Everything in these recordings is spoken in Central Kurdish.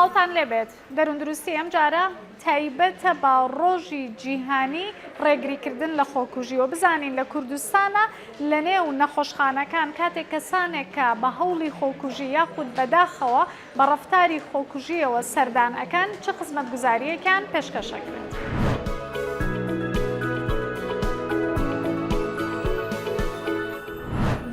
سڵاوتان لێبێت دەروندروستی ئەم جارە تایبەتە با ڕۆژی جیهانی ڕێگریکردن لە خۆکوژیەوە بزانین لە کوردستانە لە نێو نەخۆشخانەکان کاتێک کەسانێکە بە هەوڵی خۆکوژی یاخود بەداخەوە بە ڕەفتاری خۆکوژیەوە سەردان ئەکەن چه خزمەتگوزاریەکان پێشکەشەکرێت.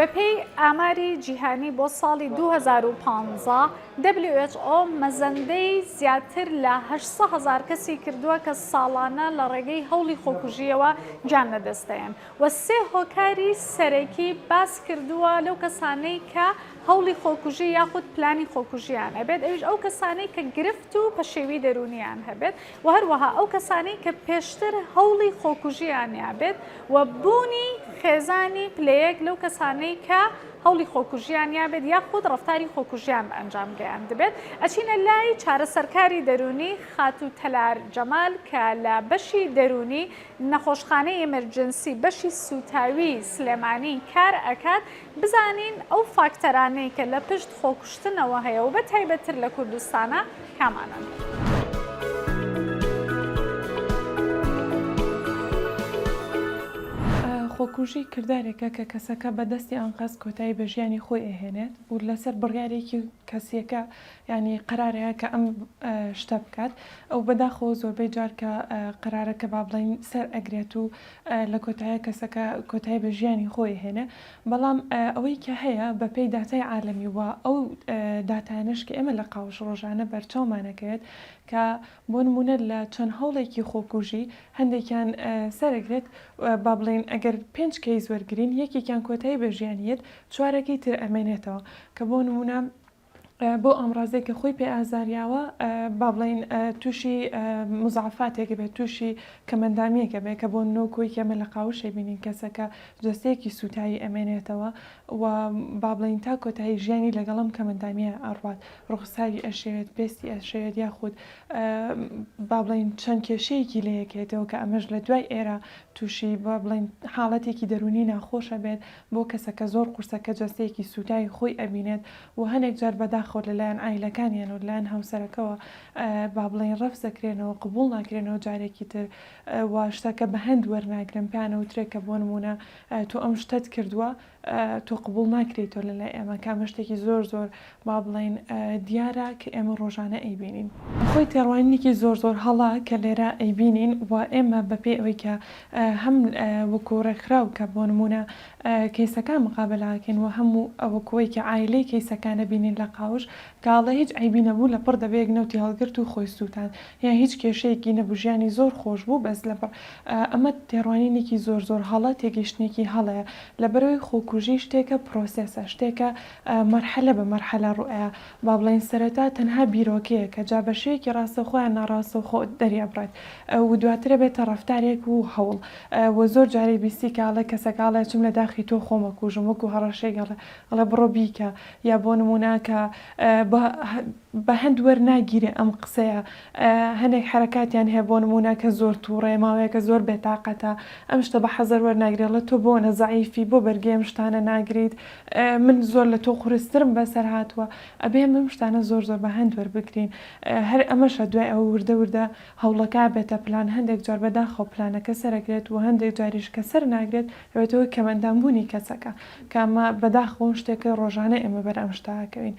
بەپێی ئاماری جیهانی بۆ ساڵی 2015 WHO مەزەندەی زیاتر لە 800,000 کەسی کردووە کە ساڵانە لە ڕێگەی هەوڵی خۆکوژیەوە گیان لەدەستەیەن و سێ هۆکاری سەرەکی باس کردووە لەو کەسانەی کە هەوڵی خۆکوژی یاخود پلانی خۆکوژیان هەبێت ئەویش ئەو کەسانەی کە گرفت و پەشێوی دەرونیان هەبێت و هەروەها ئەو کەسانەی کە پێشتر هەوڵی خۆکوژیان یابێت و بوونی خێزانی پلەیەک لەو کەسانەی کە هەوڵی خۆکوژیان یابێت یاخود ڕەفتاری خۆکوژیان بە ئەنجام گەیان دەبێت ئەچینە لای چارەسەرکاری دەرونی خاتو تەلار جەمال کە لە بەشی دەرونی نەخۆشخانەی ئێمەرجنسی بەشی سوتاوی سلێمانی کار ئەکات بزانین ئەو فاکتەرانەی کە لە پشت خۆکوشتنەوە هەیە و بە تایبەتتر لە کوردستانە کامانن. خۆکوژی کردارێکە کە کەسەکە بەدەستی ئەنقەس کۆتایی بە ژیانی خۆی ئەهێنێت و لەسەر بڕیارێکی کەسیەکە ینی قەرارەیە کە ئەم شتە بکات ئەو بەداخەوە زۆربەی جار کە قەرارەکە با بڵین سەر ئەگرێت و لە کۆتایە کەسەکە کۆتایی بە ژیانی خۆی هێنێ بەڵام ئەوەی کە هەیە بە پێی داتای عالەمی وە ئەو داتانش کە ئێمە لە قاوش ڕۆژانە بەرچاومانەکەوێت کە بۆ نمونە لە چەند هەوڵێکی خۆکوژی هەندێکیان سەرەگرێت با بڵین ئەگەر 5 کەیس وەرگرین یەکێکیان کۆتایی بە ژیانیت چوارەکەی تر ئەمێنێتەوە کە بۆ نمونە بۆ ئەمڕازێک کە خۆی پێ ئازاریاوە با بڵین تووشی مزعفاتێکە بێت تووشی کەمەندامیەکە بێت کە بۆ نۆکۆی کەمە لە قاوشێ بینین کەسەکە جستەیەکی سوتایی ئەمێنێتەوە و با بڵین تا کۆتایی ژیانی لەگەڵم کەمەندامیە ئەڕوات ڕوخساری ئەشێوێت پێستی ئەشێوێت یاخود با بڵین چەند کێشەیەکی لەیەکێتەوە کە ئەمەش لە دوای ئێرە تووشی با بڵین حاڵەتێکی دەرونی ناخۆشە بێت بۆ کەسەکە زۆر قورسەکە جستەیەکی سوتایی خۆی ئەبینێت و هەنێک جار بەداخ خۆ لەلایەن ئایلەکانیان و لایەن هاوسەرەکەەوە با بڵین ڕەف دەکرێنەوە قبول ناکرێنەوە جارێکی تر واشتەکە بە هەند وەرناگرن پیانە وترێکە بۆ نمونە تۆ ئەم شتت کردووە تۆ قبول ناکرێتەوە لەلای ئێمە کامە شتێکی زۆر زۆر با بڵین دیارە کە ئێمە ڕۆژانە ئەیبینین خۆی تێڕوانینێکی زۆر زۆر هەڵا کە لێرە ئەیبینین و ئێمە بەپێ ئەوەی کە هەم وەکو ڕێکخراو کە بۆ نمونە کەیسەکان مقابلاکەین و هەموو ئەوەکۆی کە ئایلەی کەیسەکانە بینین لە قاوش کاڵە هیچ عیبی نەبوو لە پڕ دەبێت نەوتی هەڵگرت و خۆی سووتان یان هیچ کێشەیەکی نەبوو ژیانی زۆر خۆش بوو بەس لەبەر ئەمە تێڕوانینێکی زۆر زۆر هەڵە تێگەیشتێکی هەڵەیە لەبەرەوەی خۆکوژی شتێکە پرۆسێسە شتێکە مەرحەلە بە مەرحەلە ڕوئەیە با بڵین سەرەتا تەنها بیرۆکەیە کە جا بەشەیەکی ڕاستە خۆیان ناڕاستە خۆ دەریابڕێت و دواترە بێتە ڕەفتارێک و هەوڵ و زۆر جارێ بیستی کاڵە کەسەکاڵە چم لە داخی تۆ خۆمە کوژم وەکو هەڕەشەی گەڵە بڕۆ بیکە یا بۆ نموناکە بە هەند وەرناگیرێ ئەم قسەیە هەندێک حرەکاتیان هەیە بۆ نمونە کە زۆر تووڕێ ماوەیە کە زۆر بێتاقەتە ئەم شتە بە حەزەر وەرناگرێت لە تۆ بۆ نەزعیفی بۆ بەرگێم شتانە ناگریت من زۆر لە تۆ قورسترم بەسەر هاتووە ئەبێ ئەم شتانە زۆر زۆر بە هەند وەربگرین هەر ئەمەشە دوای ئەو وردە وردە هەوڵەکە بێتە پلان هەندێک جار بەداخەوە پلانەکە سەرەگرێت و هەندێک جاریش کە سەر ناگرێت ئەوێتەوە کەمەندانبوونی کەسەکە کامە بەداخەوە شتێکە ڕۆژانە ئێمە بەر ئەم شتاکەوین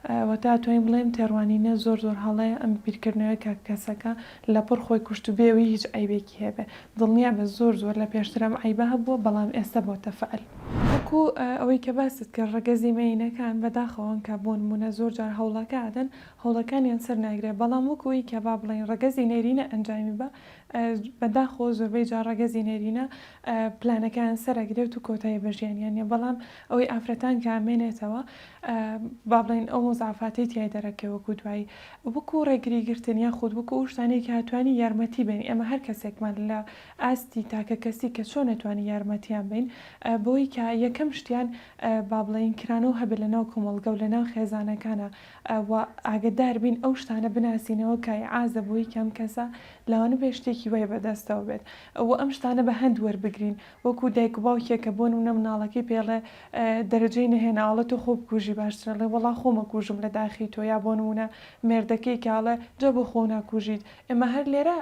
و تا توانین بڵێم تێڕوانینە زۆر زۆر هەڵەیە ئەم بیرکردنەوەی کە کەسەکە لە پڕ خۆی کوشت و بێەوەی هیچ عیبێکی هەبێ دڵنیا بە زۆر زۆر لە پێشترم عیبە هەبووە بەڵام ئێستا بۆتە فعل وەکو ئەوەی کە باست کە ڕەگەزی مەینەکان بەداخەوەن کە بۆ نمونە زۆر جار هەوڵەکەدەن هەوڵەکانیان سەر ناگرێت بەڵام وەکوی کە با بڵین ڕەگەزی نێرینە ئەنجامی بە بەداخۆ زۆربەی جار ڕەگەزی نێرینە پلانەکان سەرەگرێت و کۆتایی بەژیانیانە بەڵام ئەوەی ئافرەتان کامێنێتەوە با بڵین ئەو مزعفاتی تیای دەرەکەوەکو دوایی وەکو ڕێگریگرتن یا خودت وەکو شتانێکی هاتوانی یارمەتی بین ئەمە هەر کەسێکمان لە ئاستی تاکە کەسی کە چۆن نەتوانی یارمەتیان بین بۆی کە یەک یەکەم شتیان با بڵین کرانەوە هەبێت لە ناو کۆمەڵگە و لە ناو خێزانەکانە و ئاگدار بین ئەو شتانە بناسیینەوە کای عازە بووی کەم کەسە لەوانە بێ شتێکی وێ بەدەستەوە بێت ئەوە ئەم شتانە بە هەند وەربگرین وەکو دایک باوکێکە بۆ نمونە مناڵەکەی پێڵێ دەرەجەی نهێناڵەت و خۆ بکوژی باشترە لێ وەڵا خۆمە کوژم لە داخی تۆ یا بۆ نمونە مێردەکەی کاڵە جا بۆ خۆ ناکوژیت ئێمە هەر لێرە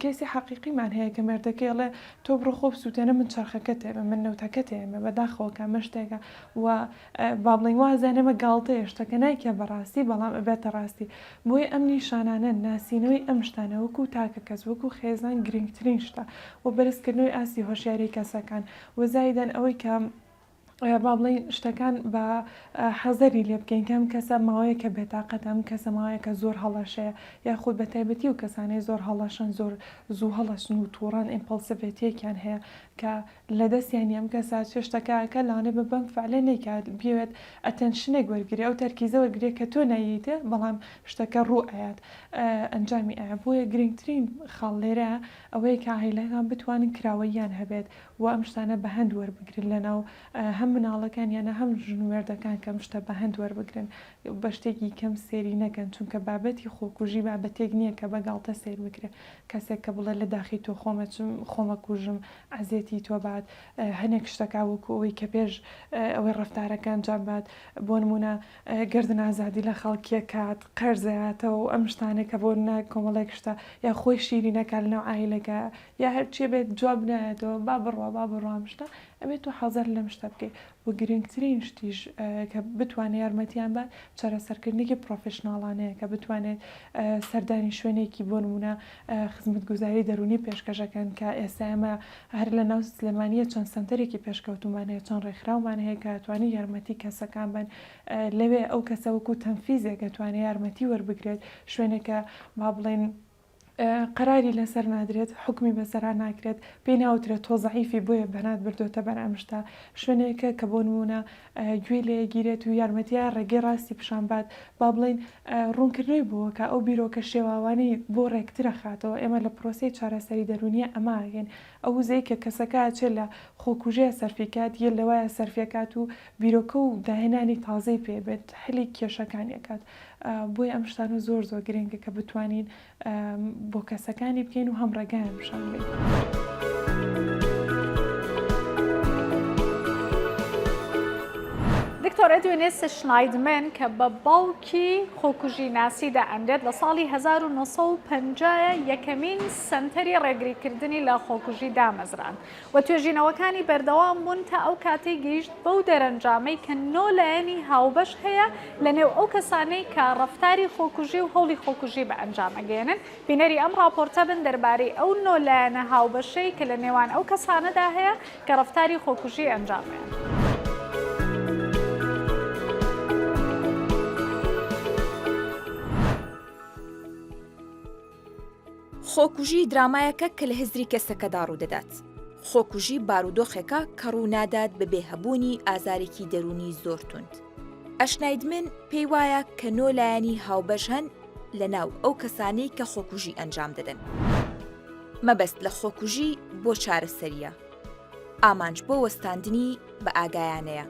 کێسی حەقیقیمان هەیە کە مێردەکەیڵێ تۆ بڕۆ خۆ سووتێنە من چرخەکە تێمە من نەوتەکە تێمە بەداخەوەکە مەشتێکە و با بڵین وازانێمە گاڵتەیە شتەکە نایکە بەڕاستی بەڵام ئەبێتە ڕاستی بۆیە ئەم نیشانانە ناسینەوەی ئەم شتانە وەکو تاکە کەس وەکو خێزان گرنگترین شتە و بەرزکردنەوەی ئاسی هۆشیاری کەسەکان وەزایدەن ئەوەی کە با بڵین شتەکان بە حەزەری لێ بکەین کەم کەسە ماوەیە کە بێتاقەت ئەم کەسە ماوەیە کە زۆر هەڵەشەیە یاخود بە تایبەتی و کەسانەی زۆر هەڵەشن زۆر زوو هەڵەشن و تووڕان ئیمپڵسڤێتیەکیان هەیە کە لە دەستیانی ئەم کەسا چێ شتەکەکە لاانێ بە بەم فعلە نەیکات بێت ئەتەنشنێک وەرگری ئەو تەرکیزە وەرگێ کە تۆ ناییتە بەڵام شتەکە ڕوو ئاات ئەنجامی ئایا بۆیە گرنگترین خاڵ لێرە ئەوەیە کە هیلەکان بتوانن کراوەیان هەبێت و ئەم شتانە بە هەند وەربگرن لەناو هەم مناڵەکان یانە هەم ژنوێردەکان کەم شتە بە هەند وەربگرن بە شتێکی کەم سێری نەکەن چونکە بابەتی خۆکوژی بابەتێک نییە کە بە گاڵتە سیر بکرێت کەسێک کە بڵێ لە داخی تۆ خۆمە کوژم ئازێتی تۆ بات هەنێک شتەکە وەکو ئەوەی کە پێش ئەوەی ڕفتارەکان جابات بۆ نمونە گردن ئازادی لە خەڵکیە کات قەرزەیاتەوە و ئەم شتانێک کە بۆ کۆمەڵێک شتە یا خۆی شیری نەکە لەناو ئایلەکە یا هەرچیە بێت جواب نایەتەوە با بڕڕام شتە ئەبێت تو حەزەر لەم شتە بکەیت بۆ گرنگترین شتیش کە بتوانێت یارمەتیان بات چارەسەرکردنێکی پرۆفشناڵانەیە کە بتوانێت سەردانی شوێنێکی بۆ نمونە خزمەتگوزاری دەرونی پێشکەشەکەن کە ئێستا ئێمە هەر لە ناو سلێمانیە چەند سنتەرێکی پێشکەوتومانەیە چەند ڕێکخراومان هەیە کە توانی یارمەتی کەسەکان بن لەوێ ئەو کەسە وەکو تەنفیزێک دەتوانێت یارمەتی وەربگرێت شوێنێکە با بڵێن قەراری لەسەر نادرێت حکمی بەسەرا ناکرێت پێی ناوترێت تۆ زەعیفی بۆیە بەنات بردوتە بەرامشتا شوێنێکە کە بۆ نمونە گوێ لێگیرێت و یارمەتیە ڕێگەی ڕاستی پیشانبات با بڵین ڕوونکردنەوەی بووە کە ئەو بیرۆکە شێواوانەی بۆ ڕێکترە خاتەوە ئێمە لە پرۆسی چارەسەری دەرونیە ئەماگەین ئەو وزەی کە کەسەکە چێت لە خۆکوژەیە سەرفیکات یە لەوایە سەرفیەکات و بیرۆکە و داهێنانی تازەی پێبێت هەلی کێشەکانیەکات بۆی ئەم شتانە زۆر گرنگە کە بتوانین بۆ کەسەکانی بکەین و هەم ڕێگایان پیشان بین. دکتۆر ئەدوێنێ شنایدمن کە بە باوکی خۆکوژی ناسی دەئەندێت لە ساڵی 1950 یەکەمین سنتەری ڕێگریکردنی لە خۆکوژی دامەزران و توێژینەوەکانی بەردەوام بوون تا ئەو کاتەی گەیشت بەو دەرەنجامەی کە نۆلایەنی هاوبەش هەیە لە نێو ئەو کەسانەی کە ڕەفتاری خۆکوژی و هەوڵی خۆکوژی بە ئەنجامەگەێنن بینەری ئەم راپۆرتە بن دەربارەی ئەو نۆلایەنە هاوبەشەی کە لە نێوان ئەو کەسانەدا هەیە کە ڕەفتاری خۆکوژی ئەنجامێن. خۆکوژی درامایەکە کە لە هزری کەسەکەدا ڕوودەدات. خۆکوژی بارودۆخێکە کە ڕوونادات بە بێهەبوونی ئازارێکی دەرونی زۆر توند. ئەشنایدمن پێی وایە کە نۆلایەنی هاوبەش هەن لە ناو ئەو کەسانەی کە خۆکوژی ئەنجام دەدەن. مەبەست لە خۆکوژی بۆ چارەسەریە. ئامانج بۆ وەستاندنی بە ئاگایانەیە.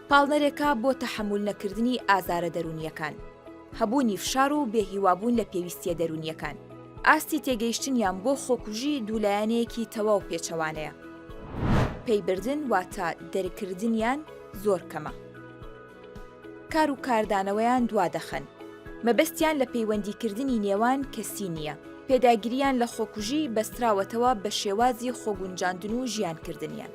پاڵنەرێکە بۆ تەحەموول نەکردنی ئازارە دەرونیەکان. هەبوونی فشار و بێهیوابوون لە پێویستیە دەرونیەکان. ئاستی تێگەیشتنیان بۆ خۆکوژی دوولایەنەیەکی تەواو پێچەوانەیە. پەیبردن واتە دەرکردنیان زۆر کەمە. کار و کاردانەوەیان دوا دەخەن. مەبەستیان لە پەیوەندیکردنی نێوان کەسی نییە. پێداگیریان لە خۆکوژی بەستراوەتەوە بە شێوازی خۆگونجاندن و ژیانکردنیان.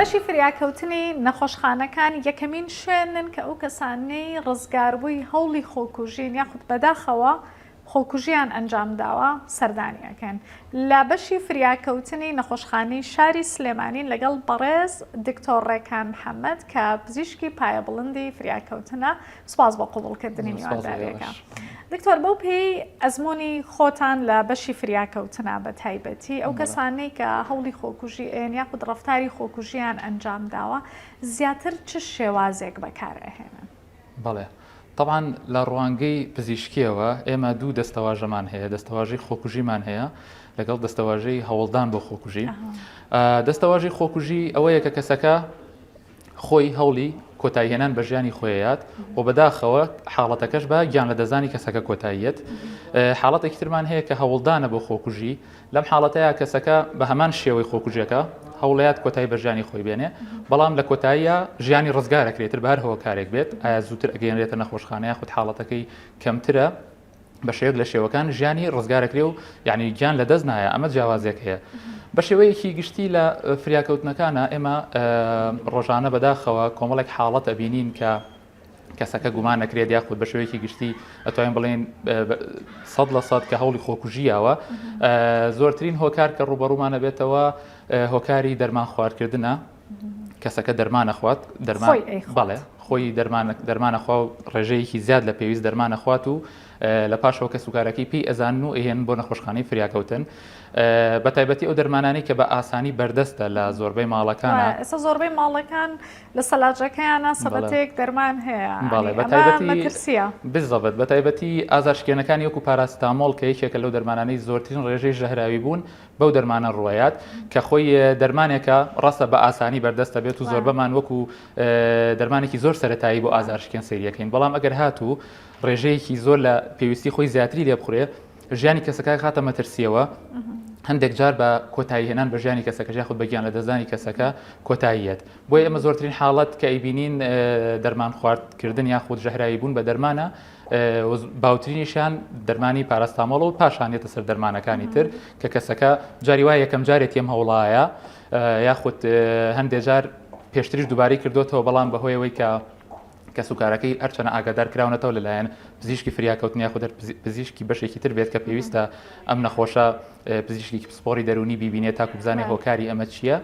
بەشی فریاکەوتنی نەخۆشخانەکان یەکەمین شوێنن کە ئەو کەسانەی ڕزگاربووی هەوڵی خۆکوژین یاخود بەداخەوە خۆکوژیان ئەنجام داوە سەردانیەکەن. لە بەشی فریاکەوتنی نەخۆشخانەی شاری سلێمانی لەگەڵ بەڕێز دکتۆر ڕێکان محەممەد کە پزیشکی پایە بڵندی فریاکەوتنە سوپاس بۆ قوبوڵکردنی میوانداریەکە. دکتۆر بەو پێی ئەزمموی خۆتان لە بەشی فریاکەوتنە بە تایبەتی ئەو کەسانەی کە هەوڵی خۆکوژی ئێن یاخود ڕەفتاری خۆکوژیان ئەنجام داوە زیاتر چ شێوازێک بەکارەهێنن؟ بەڵێ طبعا لە ڕوانگەی پزیشکیەوە ئێمە دوو دەستەواژەمان هەیە دەستەواژەی خۆکوژیمان هەیە لەگەڵ دەستەواژەی هەوڵدان بۆ خۆکوژی دەستەواژەی خۆکوژی ئەوەیە کە کەسەکە خۆی هەوڵی کۆتاییهێنان بە ژیانی خۆیات و بەداخەوە حاڵەتەکەش بە گیان لە دەزانی کەسەکە کۆتاییەت حاڵەتێکی ترمان هەیە کە هەوڵدانە بۆ خۆکوژی لەم حاڵەتەیە کەسەکە بە هەمان شێوەی خۆکوژیەکە هەوڵەیەت کۆتایی بە ژیانی خۆی بێنێ بەڵام لە کۆتاییە ژیانی ڕزگارەکرێتتر بەر هەوە کارێک بێت ئایا زووتر ئەگەێنرێتە نەخۆشخانەیە خودت حاڵەتەکەی کەمترە بە شێوەیەک لە شێوەکان ژیانی ڕزگارەکرێ و یعنی گیان لە دەست نایە ئەمە جیاوازێک هەیە بە شێوەیەکی گشتی لە فریاکەوتنەکانە ئێمە ڕۆژانە بەداخەوە کۆمەڵێک حاڵەت ئەبینین کە کەسەکە گومان نەکرێت یاخود بە شێوەیەکی گشتی ئەتوانین بڵێن 100% کە هەوڵی خۆکوژیاوە زۆرترین هۆکار کە ڕوبەڕوومانە بێتەوە هۆکاری دەرمان خواردکردنە کەسەکە دەرمانە خوات بەڵێ خۆی دەرمانەخوا و ڕێژەیەکی زیاد لە پێویست دەرمانەخوات و لە پاشەوە کە سوکارەکەی پێی ئەزان و ئەهێن بۆ نەخۆشخانەی فریاکەوتن بە تایبەتی ئەو دەرمانانی کە بە ئاسانی بەردەستە لە زۆربەی ماڵەکانە ئێستا زۆربەی ماڵەکان لە سەلاجەکەیانە سەبەتێک دەرمان هەیە مەترسیە بزەبێت بە تایبەتی ئازارشکێنەکانی وەکو پاراستامۆڵ کە یەکێکە لەو دەرمانانەی زۆرترین ڕێژەی ژەهراوی بوون بەو دەرمانە ڕوایات کە خۆی دەرمانێکە ڕاستە بە ئاسانی بەردەستە بێت و زۆربەمان وەکو دەرمانێکی زۆر سەرەتایی بۆ ئازارشکێن سەیریەکەین بەڵام ئەگەر هاتوو ڕێژەیەکی زۆر لە پێویستی خۆی زیاتری لێ بخورێ ژیانی کەسەکە خاتە مەترسیەوە هەندێک جار بە کۆتاییهێنان بە ژیانی کەسەکە یاخود بە گیان لە دەزانی کەسەکە کۆتاییەت بۆیە ئێمە زۆرترین حاڵەت کە ئەیبینین دەرمان خواردکردن یاخود ژەهراوی بوون بە دەرمانە باوترینیشان دەرمانی پاراستامۆڵ و پاشانێتە سەر دەرمانەکانی تر کە کەسەکە جاری وایە یەکەم جارێت ئێم هەوڵایە یاخود هەندێک جار پێشتریش دووبارەی کردوتەوە بەڵام بەهۆیەوەی کە سوکارەکەی هەرچەنە ئاگادار کراونەتەوە لەلایەن پزیشکی فریاکەوتن یاخود پزیشکی بەشێکی تر بێت کە پێویستە ئەم نەخۆشە پزیشکی پسپۆری دەرونی بیبینێت تاکو بزانێ هۆکاری ئەمە چییە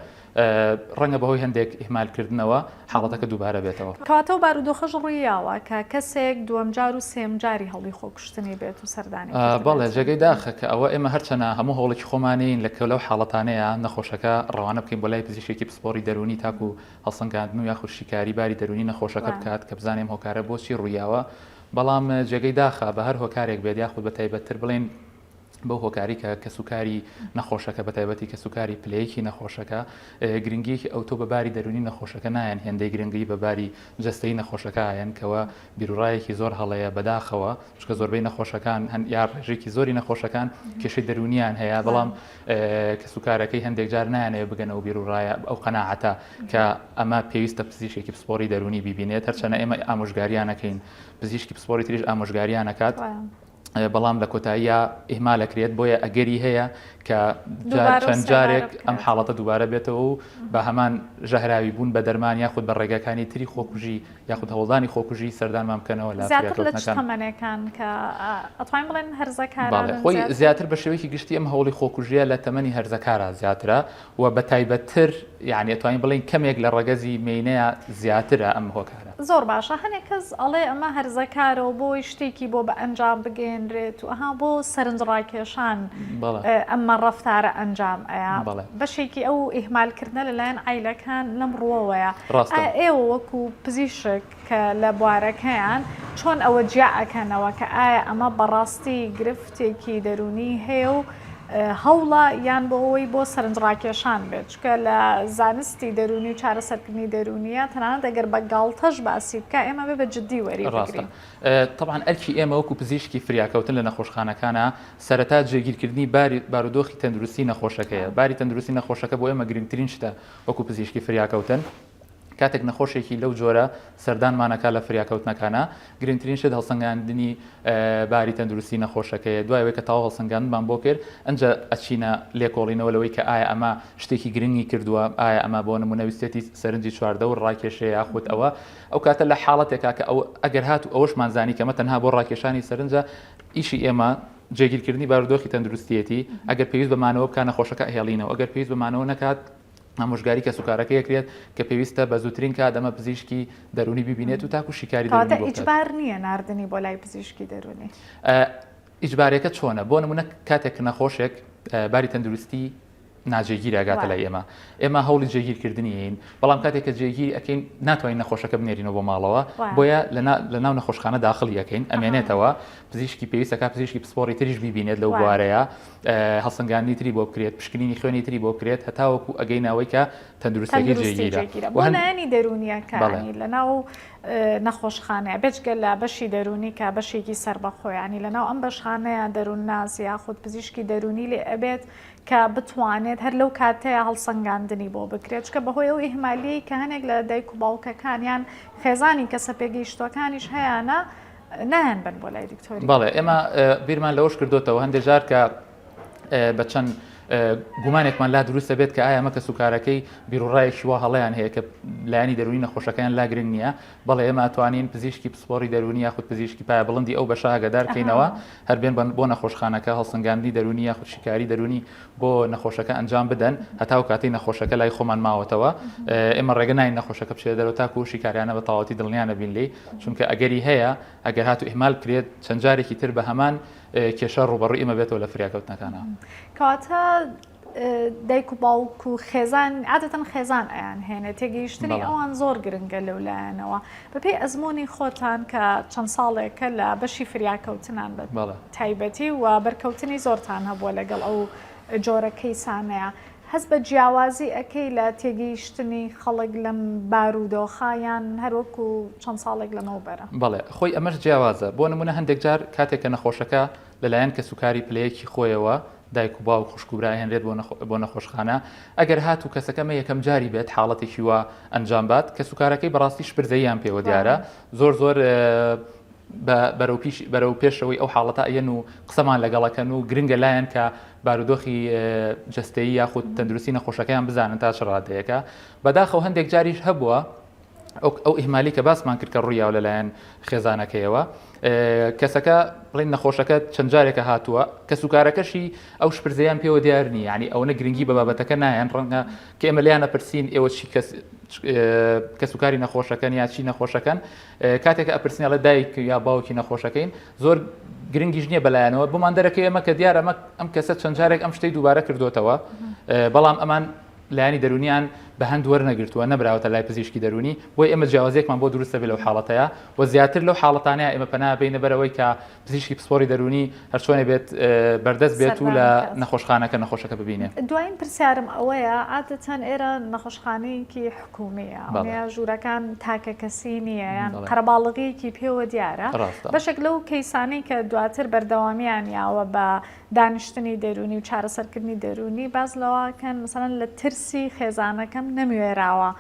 ڕەنگە بەهۆی هەندێک ئیهمالکردنەوە حاڵەتەکە دووبارە بێتەوە کەواتەوە بارودۆخەش ڕوویاوە کە کەسێک دووەم جار و سێم جاری هەڵی خۆکوشتنی بێت و سەردانی بەڵێ جێگەی داخە کە ئەوە ئێمە هەرچەنە هەموو هەوڵێکی خۆمانین لە لەو حاڵەتانەیە نەخۆشەکە ڕەوانە بکەین بۆ لای پزیشکی پسپۆری دەرونی تاکو هەڵسەنگاندن و یاخود شیکاری باری دەرونی نەخۆشەکە بکات کە بزانێم هۆکارە بۆچی ڕوویاوە بەڵام جێگەی داخە بە هەر هۆکارێک بێت یاخود بە تایبەتتر بڵێن بەو هۆکاری کە سوکاری نەخۆشەکە بە تایبەتی کە سوکاری پلەیەکی نەخۆشەکە گرنگیەکی ئەوتۆ بەباری دەرونی نەخۆشەکە نایەن هێندەی گرنگی بەباری جەستەی نەخۆشەکە یان کەوە بیرروڕایەکی زۆر هەڵەیە بەداخەوە چکە زۆربەی نەخۆشەکان یا ڕێژێکی زۆری نەخۆشەکان کێشەی دەرونیان هەیە بەڵام کە سوکارەکەی هەندێک جار نایانەیە بگەنەوە بیرروڕایە ئەو قەناعەتە کە ئەمە پێویستە پزیشکی پسپۆری دەرونی بیبینێت هەرچەنە ئێمە ئامۆژگاریانەکەین پزیشکی پسپۆری تریش ئامۆژگاریانەکات بەڵام لە کۆتاییە ئیهمالەکرێت بۆیە ئەگەری هەیە کە چەند جارێک ئەم حاڵەتە دووبارە بێتەوە و بە هەمان ژەهراوی بوون بە دەرمان یاخود بە ڕێگەکانی تری خۆکوژی یاخود هەوڵدانی خۆکوژی سەردانمان بکەنەوە لە تەمەنەکان کە ئەتوانین بڵێن هەرزەکاران خۆی زیاتر بە شێوەیەکی گشتی ئەم هەوڵی خۆکوژیە لە تەمەنی هەرزەکارە زیاترە و بە تایبەتتر یعنی ئەتوانین بڵێن کەمێک لە ڕەگەزی مینەیە زیاترە ئەم هۆکارە زۆر باشە هەنێک کەس ئەڵێ ئەمە هەرزەکارەوە بۆی شتێکی بۆ بە ئەنجام بگەێنرێت و ئەها بۆ سەرنجڕاکێشان ئەمە ڕەفتارە ئەنجام ئەیە بەشێکی ئەو ئیهمالکردنە لەلایەن عیلەکان لەم ڕووەوەیە ئێوە وەکو پزیشک کە لە بوارەکەیان چۆن ئەوە جیا ئەکەنەوە کە ئایا ئەمە بەڕاستی گرفتێکی دەرونی هەیە و هەوڵە یان بۆ ئەوەی بۆ سەرنجڕاکێشان بێت چکە لە زانستی دەرونی و چارەسەرکردنی دەرونیە تەنانەت ئەگەر بە گاڵتەش باسی بکە ئێمە بێ بە جددی وەری بگرین طبعاً ئەرکی ئێمە وەکو پزیشکی فریاکەوتن لە نەخۆشخانەکانە سەرەتا جێگیرکردنی بارودۆخی تەندروستی نەخۆشەکەیە باری تەندروستی نەخۆشەکە بۆ ئێمە گرنگترین شتە وەکو پزیشکی فریاکەوتن کاتێک نەخۆشێکی لەو جۆرە سەردانمانەکە لە فریاکەوتنەکانە گرنگترین شت هەڵسەنگاندنی باری تەندروستی نەخۆشەکەیە دوایەوەی کە تاوا هەڵسەنگاندمان بۆ کرد ئەنجە ئەچینە لێکۆڵینەوە لەوەی کە ئایا ئەمە شتێکی گرنگی کردووە ئایا ئەمە بۆ نمونەویستێتی سەرنجی چواردە و ڕاکێشەیە یاخود ئەو کاتە لە حاڵەتێکا کە ئەگەر هات و ئەوەشمان زانی کەمە تەنها بۆ ڕاکێشانی سەرنجە ئیشی ئێمە جێگیرکردنی بارودۆخی تەندروستیەتی ئەگەر پێویست بەمانەوە بکە نەخۆشەکە هێڵینەوە ئەگەر پێویست بەمانەوە نەکات ئامۆژگاری کە سوکارەکە یەکرێت کە پێویستە بە زووترین کات ئەمە پزیشکی دەرونی ببینێت و تاکو شیکاری دەرونی بۆ ئیجبار نییە ناردنی بۆ لای پزیشکی دەرونی ئیجبارەکە چۆنە بۆ نمونە کاتێک نەخۆشێک باری تەندروستی ناجێگیراگاتە لای ئێمە هەوڵی جێگیرکردنیین بەڵام کاتێک کە جێگیری ئەەکەین ناتوانین نەخۆشەکە بنێرینەوە بۆ ماڵەوە بۆیە لە ناو نەخۆشخانە داخڵی یەکەین ئەمێنێتەوە پزیشکی پێویستەکە پزیشکی پسپۆری تریش بیبینێت لەو بوارەیە هەڵسەنگاندنی تری بۆ بکرێت پشکنینی خوێنی تری بۆ بکرێت هەتاوەکو ئەگەینەوەی کە تەندروستێکی جێگیرە بۆ لایەنی دەرونیەکانی لەناو نەخۆشخانەیە بێجگە لە بەشی دەرونی کە بەشێکی سربەخۆیانی لەناو ئەم بەشخانەیە دەرون ناز یاخود پزیشکی دەرونی لێ ئەبێت کە بتوانێت هەر لەو کاتەیە هەڵسەنگاندنی بۆ بکرێت چکە بەهۆی ئەو ئیهمالی کە هەنێک لە دایک و باوکەکانیان خێزانی کەسە پێگەیشتوەکانیش هەیەە نەهێن بن بۆ لای دکتۆری. بەڵێ ئێمە بیرمان لەوەش کردوتەوە هەندێک جار کە بە چەند گومانێکمان لا دروستە بێت کە ئایا مەکە سوکارەکەی بیرڕایەکی وا هەڵەیان هەیە کە لایانی دەرونی نەخۆشەکان لا گرنگ نییە بەڵێ ئێمە توانین پزیشکی پسپۆری دەرونی یاخود پزیشکی پایە بڵندی ئەو بەشە ئاگادارکەینەوە هەربێن بۆ نەخۆشخانەکە هەڵسەنگاندنی دەرونی یاخود شیکاری دەرونی بۆ نەخۆشەکە ئەنجام بدەن هەتاو کاتی نەخۆشەکە لای خۆمان ماوەتەوە ئێمە ڕێگە ناین نەخۆشەکە بچێت دەرەوە تاکو شیکاریانە بە تەواوەتی دڵنیانە بین لێ چونکە ئەگەری هەیە ئەگەر هاتو ئیهمال کرێت چەند جارێکی تر بە هەمان کێشە ڕوبەڕووی ئێمە بێتەوە لە فریاکەوتنەکانە. کەواتە دایک و باوک و خێزان عادەتەن خێزان ئەیان هێنێت تێگەیشتنی ئەوان زۆر گرنگە لەولایەنەوە بەپێی ئەزمموی خۆتان کە چەند ساڵێکە لە بەشی فریاکەوتنان بێت تایبەتی و بەرکەوتنی زۆرتان هەبووە لەگەڵ ئەو جۆرەکەی سانەیە هەست بە جیاوازی ئەەکەی لە تێگەیشتنی خەڵک لەم بارودۆخایان هەروەکو چەند ساڵێک لەمەوە بەرە. بەڵێ خۆی ئەمەش جیاوازە بۆ نمونە هەندێک جار کاتێک کە نەخۆشەکە لەلایەن کە سوکاری پلەیەکی خۆیەوە دایک و باوک خوشکبرای هێنرێت بۆ نەخۆشخانە ئەگەر هات و کەسەکەمە یەکەم جاری بێت حاڵەتێکی وە ئەنجام بات کە سوکارەکەی بەڕاستی شپرزەیان پێوە دیارە زۆر بەرەو پێشەوەی ئەو حاڵەتە ئەن و قسەمان لەگەڵەکەن و گرنگە لایەن کە بارودۆخی جستەیی یاخود تەندروستی نەخۆشەکەیان بزانن تا چ ڕادەیەکە بەداخەوە هەندێک جاریش هەبووە ئەو ئیهمالی کە باسمان کرد کە ڕوویاوە لەلایەن خێزانەکەیەوە کەسەکە بڵین نەخۆشەکە چەند جارێکە هاتووە کە سوکارەکەشی ئەو شپرزەیان پێوە دیارنی ینی ئەوە گرنگی بە بابەتەکە نایەن ڕەنگە کە ئێمە لیانە پرسیین ئێوە چی کە سوکاری نەخۆشەکەن یا چی نەخۆشەکەن کاتێکە ئەپرسیینە لە دایک یا باوکی نەخۆشەکەین زۆر گرنگیش نییە بەلایەنەوە بۆمان دەرەکەی ئەمە کە دیارە ئەم کەسە چەند جارێک ئەم شتەی دووبارە کردوتەوە بەڵام ئەمان لایانی دەرونیان بە هەند وەرنەگرتووە نەبراوەتە لای پزیشکی دەرونی بۆی ئێمە جیاوازێکمان بۆ دروستە بێت لەو حاڵەتەیە و زیاتر لەو حاڵەتانەیە ئێمە پەنا بینە بەرەوەی کە پزیشکی پسپۆری دەرونی هەرچۆنێ بێت بەردەست بێت و لە نەخۆشخانەکە نەخۆشەکە ببینێ. دوایین پرسیارم ئەوەیە عادەتەن ئێرە نەخۆشخانەیەکی حکومیە ژوورەکان تاکە کەسی نییە یان قەرەباڵغیەکی پێوە دیارە بەشێک لەو کەیسانەی کە دواتر بەردەوامیان یاوە بە دانیشتنی دەرونی و چارەسەرکردنی دەرونی باز لەوەکەن مثلەن لە ترسی خێزانەکەم نەموێراوە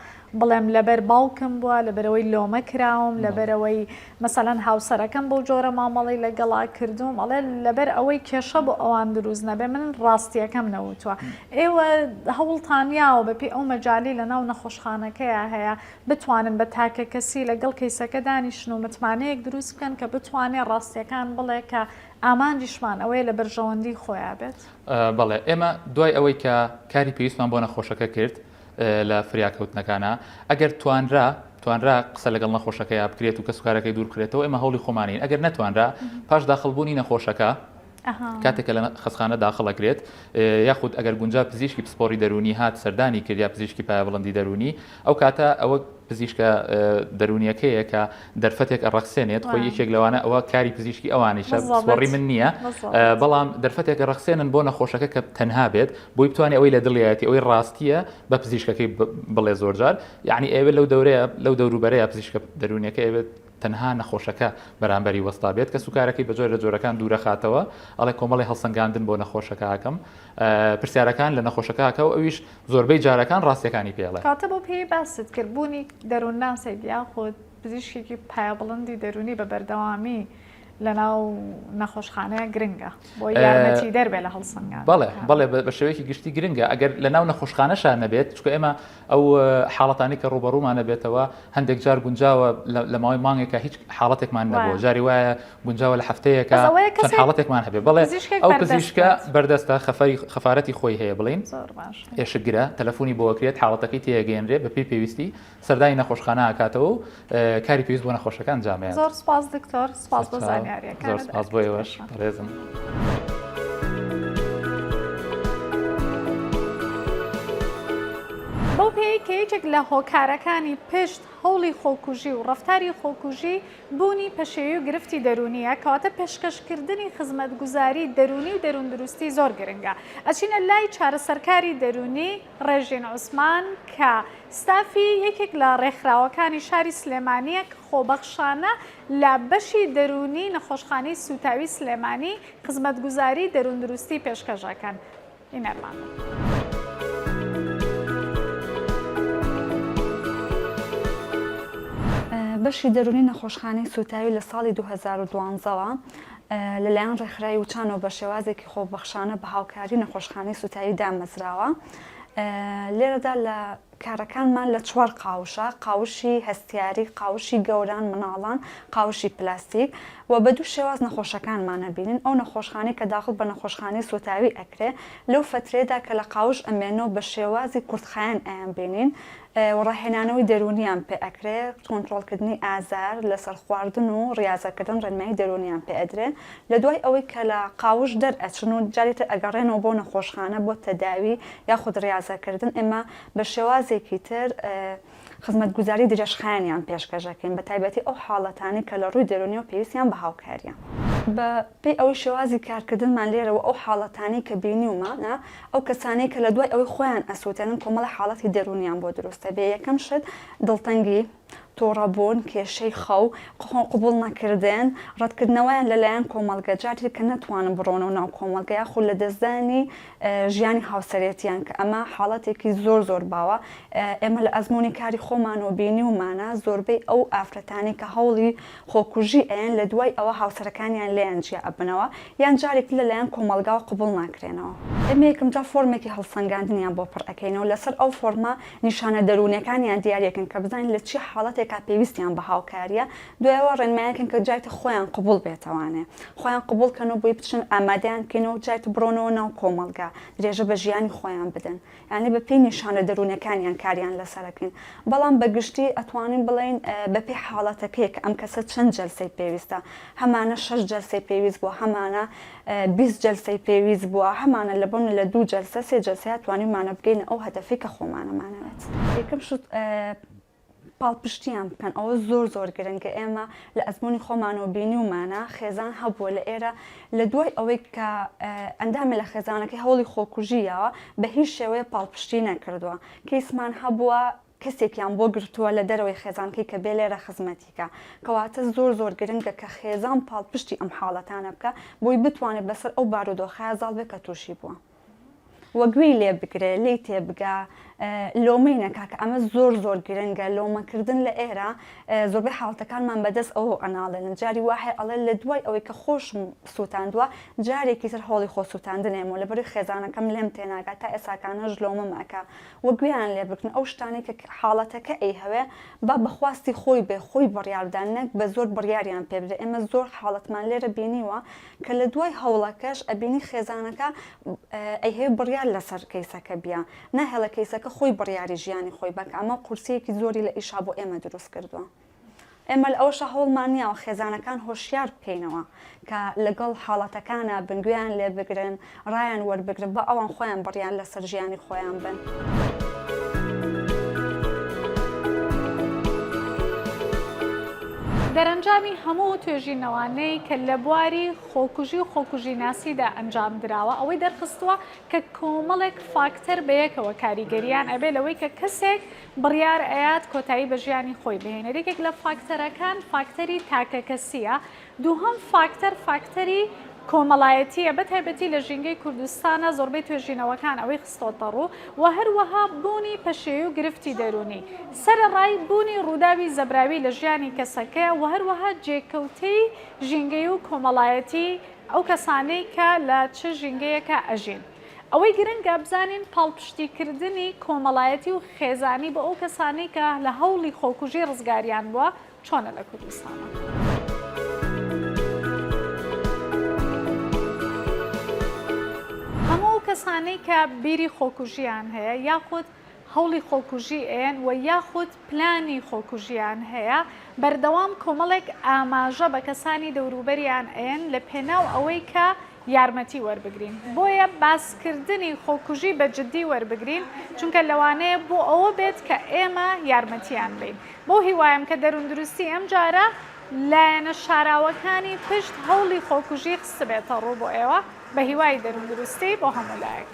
بڵێم لەبەر باوکم بووە لەبەرەوەی لۆمە کراوم لەبەرەوەی مەسەلەن هاوسەرەکەم بەو جۆرە مامەڵی لەگەڵا کردوم ئەڵێ لەبەر ئەوەی کێشە بۆ ئەوان دروست نەبێ من ڕاستیەکەم نەوتووە ئێوە هەوڵتانیاوە بەپی ئەو مەجای لە ناو نەخۆشخانەکەیە هەیە بتوانن بە تاکە کەسی لەگەڵ کەیسەکە دانیشن و متمانەیەک دروست بکەن کە بتوانێت ڕاستیەکان بڵێ کە ئامانجیشمان ئەوەیە لە بەرژەوەندی خۆیان بێت. بەڵێ ئێمە دوای ئەوەی کە کاری پێویستمان بۆ نەخۆشەکە کرد لە فریاکەوتنەکانە ئەگەر توانرا قسە لەگەڵ نەخۆشەکەی بکرێت و کە سوکارەکەی دوور کرێتەوە ئێمە هەوڵی خۆمانین ئەگەر نەتوانرا پاش داخڵبوونی نەخۆشەکە کاتێکە لە خەسخانە داخڵەکرێت یاخود ئەگەر گونجا پزیشکی پسپۆری دەرونی هات سەردانی کرد یا پزیشکی پایە بڵندی دەرونی ئەو کاتە ئەوە پزیشکە دەرونیەکەیە کە دەرفەتێک ئەڕەخسێنێت خۆی یەکێک لەوانە ئەوە کاری پزیشکی ئەوانیشە سوڕی من نییە بەڵام دەرفەتێک ڕەخسێنن بۆ نەخۆشەکە کە تەنها بێت بۆی بتوانێت ئەوەی لە دڵیەتی ئەوەی ڕاستیە بە پزیشکەکەی بڵێ زۆرجار یعنی ئێوە لەو دەوروبەرەیە پزیشکە دەرونیەکە ئەوێت تەنها نەخۆشەکە بەرامبەری وەستا بێت کە سوکارەکەی بە جۆرە جۆرەکان دوورە خاتەوە ئەڵێ کۆمەڵی هەڵسەنگاندن بۆ نەخۆشەکەکەم پرسیارەکان لە نەخۆشەکەکەەوە ئەویش زۆربەی جارەکان ڕاستیەکانی پێڵێ کاتە بۆ پێی باست کردبوونی دەروون ناسێک یاخود پزیشکێکی پایە بڵندی دەرونی بە بەردەوامی لە ناو نەخۆشخانەیە گرنگە بۆ یارمەتی دەربێ لە هەڵسەنگان. بەڵێ بە شێوەیەکی گشتی گرنگە ئەگەر لە ناو نەخۆشخانەشان نەبێت چکە ئێمە ئەو حاڵەتانی کە ڕوبەڕوومانە بێتەوە هەندێک جار گونجاوە لە ماوەی مانگێکە هیچ حاڵەتێکمان نەبووە جاری وایە گونجاوە لە هەفتەیەکە چەند حاڵەتێکمان هەبێ بڵێ ئەو پزیشکە بەردەستە خەفارەتی خۆی هەیە بڵین ئێشگرە تەلەفۆنی بۆکرێت حاڵەتەکەی تێگەێنرێ بە پێی پێویستی سەردانی نەخۆشخانە ئاکاتەوە و کاری پێویست بۆ نەخۆشەکان جامێت. زۆر سپاس دکتۆر سپاس بۆ زانیاری. زۆر سپاس بۆ ئێوەش ڕێزم. بەو پێی کە یەکێک لە هۆکارەکانی پشت هەوڵی خۆکوژی و ڕەفتاری خۆکوژی بوونی پەشێوی و گرفتی دەرونیە کەواتە پێشکەشکردنی خزمەتگوزاری دەرونی و دەروندروستی زۆر گرنگە. ئەچینە لای چارەسەرکاری دەرونی ڕێژین عوسمان کە ستافی یەکێک لە ڕێکخراوەکانی شاری سلێمانیە خۆبەخشانە لە بەشی دەرونی نەخۆشخانەی سوتاوی سلێمانی خزمەتگوزاری دەروندروستی پێشکەشەکەن. ئینەرمان. بەشی دەرونی نەخۆشخانەی سوتاوی لە ساڵی 2012ەوە لەلایەن ڕێکخراوی وچانەوە بە شێوازێکی خۆبەخشانە بە هاوکاری نەخۆشخانەی سوتاوی دامەزراوە. لێرەدا لە کارەکانمان لە 4 قاوشە، قاوشی هەستیاری، قاوشی گەوران مناڵان، قاوشی پلاستیک و بە دوو شێواز نەخۆشەکانمانە بینین. ئەو نەخۆشخانەی کە داخل بە نەخۆشخانەی سوتاوی ئەکرێ لەو فترێدا کە لە قاوش ئەمێنەوە بە شێوازی کورتخایەن ئەیان بینین و ڕاهێنانەوەی دەرونیان پێ ئەکرێ، کۆنتڕۆڵکردنی ئازار لەسەر خواردن و ڕاضەکردن ڕێنمایی دەرونیان پێ ئەدرێ. لە دوای ئەوەی کە لە قاوش دەرئەچن و جاریتر ئەگەڕێنەوە بۆ نەخۆشخانە بۆ تەداوی یاخود ڕاضەکردن، ئێمە بە شێوازێکی تر خزمەتگوزاری درێژخایەنیان پێشکەشەکەین، بە تایبەتی ئەو حاڵەتانی کە لە ڕووی دەرونی و پێویستیان بە هاوکاریان. بە پێی ئەوەی شێوازی کارکردنمان لێرەوە ئەو حاڵەتانی کە بینیومانە ئەو کەسانەی کە لە دوای ئەوەی خۆیان ئەسووتێنن کۆمەڵە حاڵەتی دەرونیان بۆ دروستە بێ. یەکەم شت دڵتەنگی، تۆڕەبوون، کێشەی خەو، قبول نەکردن، ڕەتکردنەوەیان لەلایەن کۆمەڵگە، جاری کە نەتوانن بڕۆنەوە ناو کۆمەڵگە یاخود لە دەستدانی ژیانی هاوسەرێتیان کە ئەمە حاڵەتێکی زۆر باوە. ئێمە لە ئەزمموی کاری خۆمان و بینیومانە زۆربەی ئەو ئافرەتانی کە هەوڵی خۆکوژی ئەیان لە دوای ئەوە هاوسەرەکانیان لێیان جیا ئەبنەوە یان جارێک لەلایەن کۆمەڵگاوە قبول ناکرێنەوە. ئێمە یەکەمجا فۆرمێکی هەڵسەنگاندنیان بۆ پڕ ئەەکەینەوە، لەسەر ئەو فۆرمە نیشانە دەرونیەکانیان دیارەکەن کە بزانین لە چی حاڵەتێکا پێویستیان بە هاوکاریە، دوایەوە ڕێنمایەکەن کە جایتە خۆیان قبول بێتەوانێ، خۆیان قبولکەنەوە بۆی بچن ئامادەیان بکەینەوە جایت بڕۆنەوە ناو کۆمەڵگا درێژە بە ژیانی خۆیان بدەن، یعنی بە پێی نیشانە دەرونیەکانیان کاریان لەسەرەکەین. بەڵام بەگشتی ئەتوانین بڵێن بە پێی حاڵەتەکەی کە ئەم کەسە چەند جەلسەی پێویستە، هەمانە 6 جەلسەی پێویست بووە، هەمانە 20 جەلسەی پێویست بووە، هەمانە لە بوون لە 2 جەلسە 3 جەلسەیە توانیمانە بگەینە ئەو هەدەفی کە خۆمانەمانەوێت. یەکەم شت پاڵپشتیان بکەن، ئەوە زۆر گرنگە. ئێمە لە ئەزمموی خۆمانەوە بینیومانە خێزان هەبووە لە ئێرە لە دوای ئەوەی کە ئەندامی لە خێزانەکەی هەوڵی خۆکوژیەوە بە هیچ شێوەیە پاڵپشتی نەکردووە. کەیسمان هەبووە کەسێکیان بۆ گرتووە لە دەرەوەی خێزانکەی کە بێ لێرە خزمەتیکە، کەواتە زۆر گرنگە کە خێزان پاڵپشتی ئەم حاڵەتانە بکە بۆی بتوانێت بەسەر ئەو بارودۆخەیە زاڵ بێت کە تووشی بووە. وەگوێی لێ بگرێ، لی تێبگا، لۆمەی نەکا کە ئەمە زۆر گرنگە. لۆمەکردن لە ئێرە زۆربەی حاڵەتەکانمان بەدەست ئەوە ئەناڵێن، جاری وایە ئەڵێ لە دوای ئەوەی کە خۆشم سووتاندووە جارێکی تر هۆڵی خۆ سووتاندنێمەوە لەبەری خێزانەکەم لێم تێناگات تا ئێساکانەش لۆمەم ئەکا. وەگویان لێ بکن ئەو شتانی کە حاڵەتەکە ئەی هەوێ با بەخواستی خۆی بێ، خۆی بڕیاردان نەک بە زۆر بڕیاریان پێ بدە. ئێمە زۆر حاڵەتمان لێرە بینیوە کە لە دوای هەوڵەکەش ئەبینی خێزانەکە ئەی هەیە بڕیار لەسەر کەیسەکە بیا، ناهێڵە کەیسەکە خۆی بڕیاری ژیانی خۆی بک. ئەمە قورسەیەکی زۆری لە ئیشا بۆ ئێمە دروست کردووە. ئێمە لە ئەوشە هەوڵمان نییە و خێزانەکان هۆشیار بکەینەوە کە لەگەڵ حاڵەتەکانە بنگویان لێ بگرن، ڕایان وەربگرن بە ئەوان خۆیان بڕیان لەسەر ژیانی خۆیان بن. دەرەنجامی هەموو توێژینەوانەی کە لە بواری خۆکوژی و خۆکوژی ناسیدا ئەنجام درراوە ئەوەی دەرخستووە کە کۆمەڵێک فاکتەر بەیەکەوە کاریگەریان ئەبێ لەوەی کە کەسێک بڕیار ئەیات کۆتایی بە ژیانی خۆی بهێنێت. یەکێک لە فاکتەرەکان فاکتەری تاکەکەسیە، دووهەم فاکتەری کۆمەڵایەتیە بە تایبەتی لە ژینگەی کوردستانە زۆربەی توێژینەوەکان ئەوەی خستۆتە ڕوو و هەروەها بوونی پەشێوی و گرفتی دەرونی، سەرەڕای بوونی ڕووداوی زەبراوی لە ژیانی کەسەکەیە و هەروەها جێکەوتەی ژینگەی و کۆمەڵایەتی ئەو کەسانەی کە لە چ ژینگەیەکە ئەژین. ئەوەی گرنگە بزانین پاڵپشتیکردنی کۆمەڵایەتی و خێزانی بە ئەو کەسانەی کە لە هەوڵی خۆکوژی ڕزگاریان بووە چۆنە لە کوردستانە. کەسانەی کە بیری خۆکوژیان هەیە یاخود هەوڵی خۆکوژی ئێن و یاخود پلانی خۆکوژیان هەیە بەردەوام کۆمەڵێک ئاماژە بە کەسانی دەوروبەریان ئێن لە پێناو ئەوەی کە یارمەتی وەربگرین بۆیە باسکردنی خۆکوژی بە جددی وەربگرین چونکە لەوانەیە بۆ ئەوە بێت کە ئێمە یارمەتیان بین بۆ هیوایم کە دەروندروستی ئەم جارە لایەنە شاراوەکانی پشت هەوڵی خۆکوژی خستە بێتە ڕوو بۆ ئێوە بە هیوای دەروندروستی بۆ هەموو لایەک.